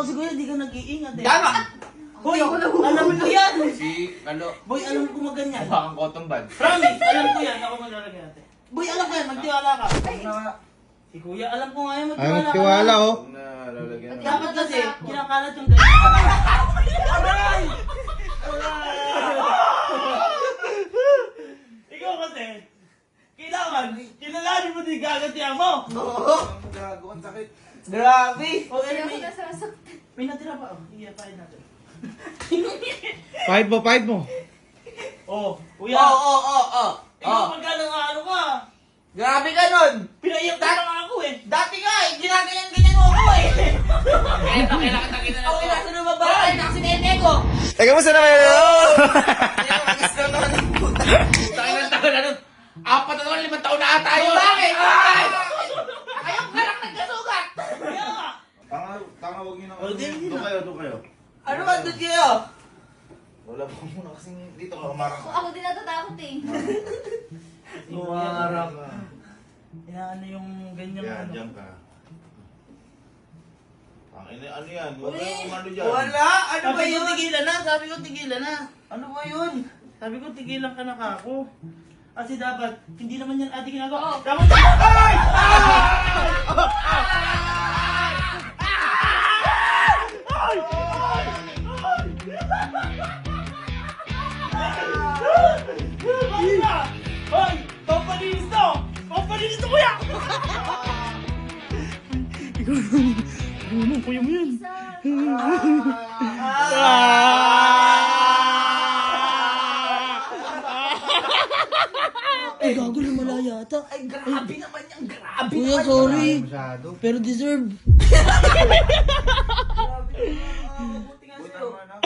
Si kuya, di ka nag-iingat eh. Tama! Boy, alam ko yan. Si, ano, Boy, alam ko maganyan. mukha kang cotton bud. Promise, alam ko yan. Ako maglalagay natin. Boy, alam ko yan. Magtiwala ka. Si kuya, alam ko nga yan. Ay, Magtiwala ka. magtiwala oh. Huwag na lalagyan na. Dapat kasi, kinakalat yung ganyan. Aray! Ikaw kasi, kailangan, kinalanin mo din gagatiyan mo. Ang gago, ang sakit. Grabe! O, Hindi ako anyway, nasasaktan. may natira pa. Oh, iyapain natin. 5 mo. Oh, kuya. Ikaw magkano nga ano ka? Grabe ka nun! Pinaiyak na nga ako eh. Dati nga eh, ginaganyan-ganyan mo ako eh! Kailangan kita na Ako yung nasa ng babae, nakasinete ko. Teka mo sana kayo. Nagis lang naman ng puta. Puta ka ng taon na nun. 4 na naman, 5 taon na ata yun. Bakit? Ayaw ka lang nagkasugat! Kaya nga. Tanga, huwag nyo na. Oh, di, di na. Doon kayo. Ano ba doon kayo? Wala pa muna kasing dito ka umarang. Ako din natatakot eh. Umarang. Ano yung ganyan Yan, ano? dyan ka. Ano yan? Huwag Uy, kayong ano dyan. wala! Ano ba yun? Tigilan na! Sabi ko tigilan na! Ano ba yun? Sabi ko tigilan ka na kako. Kasi dapat, hindi naman yan ating ginagawa. Oo. Dapat... Ay! Hoy! Pampalinis to! Pampalinis to, kuya! Ikaw naman, kuya mo yan. Ay, gago lumala yata. Ay, grabe naman yan. Grabe Kuya, sorry. Masyado. Pero deserve. Buti naman ah.